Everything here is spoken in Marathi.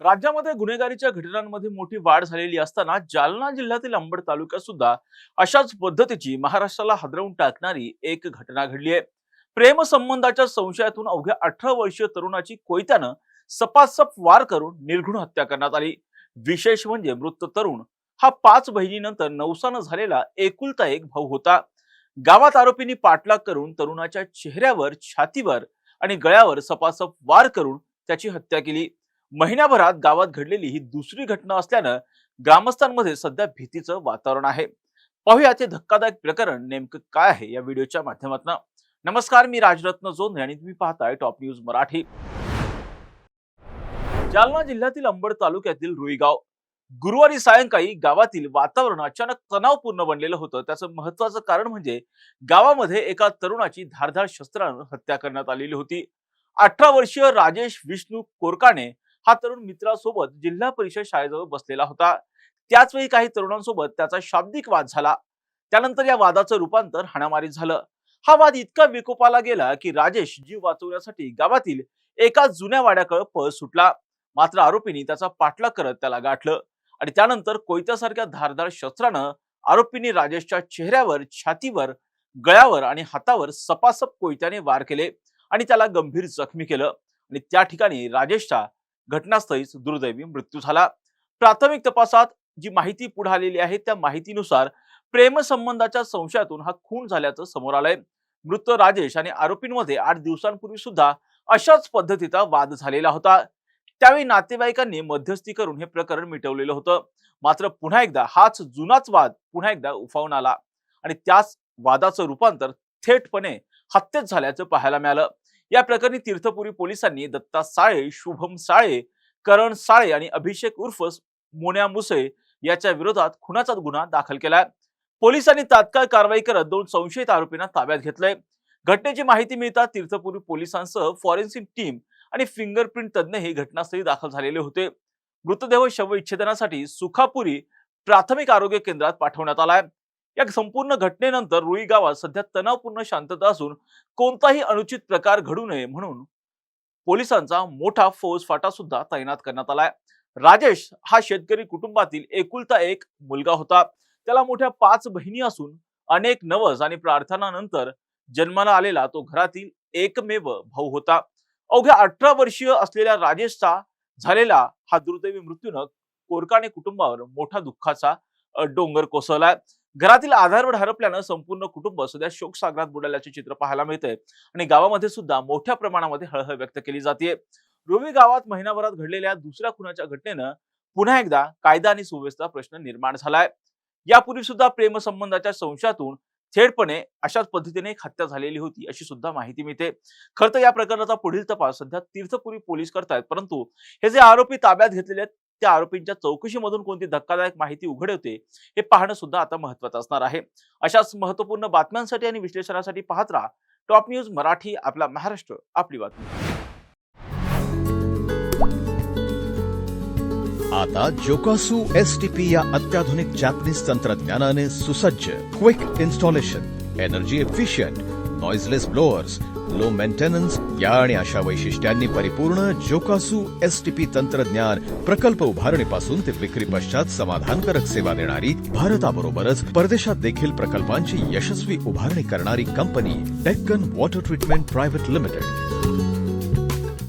राज्यामध्ये गुन्हेगारीच्या घटनांमध्ये मोठी वाढ झालेली असताना जालना जिल्ह्यातील अंबड तालुक्यात सुद्धा अशाच पद्धतीची महाराष्ट्राला हादरवून टाकणारी एक घटना घडली आहे। प्रेम संबंधाच्या संशयातून अवघ्या 18 वर्षीय तरुणाची कोयत्यानं सपासप वार करून निर्घृण हत्या करण्यात आली। विशेष म्हणजे मृत तरुण हा 5 बहिणीनंतर नवसानं झालेला एकुलता एक भाऊ होता। गावात आरोपींनी पाठलाग करून तरुणाच्या चेहऱ्यावर, छातीवर आणि गळ्यावर सपासप वार करून त्याची हत्या केली। महिन्याभरात गावात घडलेली ही दुसरी घटना असल्यानं ग्रामस्थांमध्ये सध्या भीतीचं वातावरण आहे। पाहूया ते धक्कादायक प्रकरण नेमकं काय आहे या व्हिडिओच्या माध्यमातून। नमस्कार, मी राजरत्न जोंधळे आणि तुम्ही पाहताय टॉप न्यूज मराठी। जालना जिल्ह्यातील अंबड तालुक्यातील रुईगाव गुरुवारी सायंकाळी गावातील वातावरण अचानक तणावपूर्ण बनलेलं होतं। त्याचं महत्त्वाचं कारण म्हणजे गावामध्ये एका तरुणाची धारदार शस्त्रानं हत्या करण्यात आलेली होती। 18 वर्षीय राजेश विष्णू कोरकाणे हा तरुण मित्रासोबत जिल्हा परिषद शाळेजवळ बसलेला होता। त्याच वेळी काही तरुणांसोबत त्याचा शाब्दिक वाद झाला। त्यानंतर या वादाचं रूपांतर हाणामारीत झालं। हा वाद इतका विकोपाला गेला की राजेश जीव वाचवण्यासाठी गावातील एका जुन्या वाड्याकडे पळ सुटला। मात्र आरोपींनी त्याचा पाठलाग करत त्याला गाठलं आणि त्यानंतर कोयत्यासारख्या धारदार शस्त्रानं आरोपींनी राजेशच्या चेहऱ्यावर, छातीवर, गळ्यावर आणि हातावर सपासप कोयत्याने वार केले आणि त्याला गंभीर जखमी केलं आणि त्या ठिकाणी राजेशचा घटनास्थळीच दुर्दैवी मृत्यू झाला। प्राथमिक तपासात जी माहिती पुढे आलेली आहे त्या माहितीनुसार प्रेम संबंधाच्या संशयातून हा खून झाल्याचं समोर आलंय। मृत राजेश आणि आरोपींमध्ये 8 दिवसांपूर्वी सुद्धा अशाच पद्धतीचा वाद झालेला होता। त्यावेळी नातेवाईकांनी मध्यस्थी करून हे प्रकरण मिटवलेलं होतं। मात्र पुन्हा एकदा हाच जुनाच वाद पुन्हा एकदा उफावून आला आणि त्याच वादाचं रूपांतर थेटपणे हत्येत झाल्याचं पाहायला मिळालं। या प्रकरणी तीर्थपुरी पोलिसांनी दत्ता साळे, शुभम साळे, करण साळे आणि अभिषेक उर्फ मोन्या मुसे याच्या विरोधात खुनाचा गुन्हा दाखल केलाय। पोलिसांनी तात्काळ कारवाई करत 2 संशयित आरोपींना ताब्यात घेतलंय। घटनेची माहिती मिळताच तीर्थपुरी पोलिसांसह फॉरेन्सिक टीम आणि फिंगरप्रिंट तज्ञही घटनास्थळी दाखल झालेले होते। मृतदेह शवविच्छेदनासाठी सुखापुरी प्राथमिक आरोग्य केंद्रात पाठवण्यात आलाय। या संपूर्ण घटनेनंतर रुई गावात सध्या तणावपूर्ण शांतता असून कोणताही अनुचित प्रकार घडू नये म्हणून पोलिसांचा मोठा फौजफाटा सुद्धा तैनात करण्यात आलाय। राजेश हा शेतकरी कुटुंबातील एकुलता एक मुलगा होता। त्याला मोठ्या 5 बहिणी असून अनेक नवस आणि प्रार्थनानंतर जन्माला आलेला तो घरातील एकमेव भाऊ होता। अवघ्या 18 वर्षीय असलेल्या राजेशचा झालेला हा दुर्दैवी मृत्यूनं कोरकाणे कुटुंबावर मोठा दुःखाचा डोंगर कोसळलाय। घरातील आधारवड हरपल्यानं संपूर्ण कुटुंब सध्या शोकसागरात बुडाल्याचे चित्र पाहायला मिळते आणि गावामध्ये सुद्धा मोठ्या प्रमाणामध्ये हळहळ व्यक्त केली जाते। रुई गावात महिनाभरात घडलेल्या दुसऱ्या खुनाच्या घटनेनं पुन्हा एकदा कायदा आणि सुव्यवस्था प्रश्न निर्माण झालाय। यापूर्वी सुद्धा प्रेम संबंधाच्या संशयातून थेटपणे अशाच पद्धतीने एक हत्या झालेली होती अशी सुद्धा माहिती मिळते। खरं तर या प्रकरणाचा पुढील तपास सध्या तीर्थपुरी पोलीस करतायत, परंतु हे जे आरोपी ताब्यात घेतलेले आहेत त्या आरोपींच्या चौकशीमधून कोणती धक्कादायक माहिती उघड होते हे पाहणं सुद्धा आता महत्त्वाचं असणार आहे। अशाच महत्त्वपूर्ण बातम्यांसाठी आणि विश्लेषणासाठी पाहत राहा टॉप न्यूज मराठी, आपला महाराष्ट्र, आपली बातमी। आता जोकासू एसटीपी या अत्याधुनिक जॅपनीज तंत्रज्ञानाने सुसज्ज quick installation, energy efficient, noiseless blowers, low maintenance या आणि अशा वैशिष्ट्यांनी परिपूर्ण जोकासू एसटीपी तंत्रज्ञान प्रकल्प उभारणीपासून ते विक्री पश्चात समाधानकारक सेवा देणारी, भारताबरोबरच परदेशात देखील प्रकल्पांची यशस्वी उभारणी करणारी company Deccan water treatment private limited.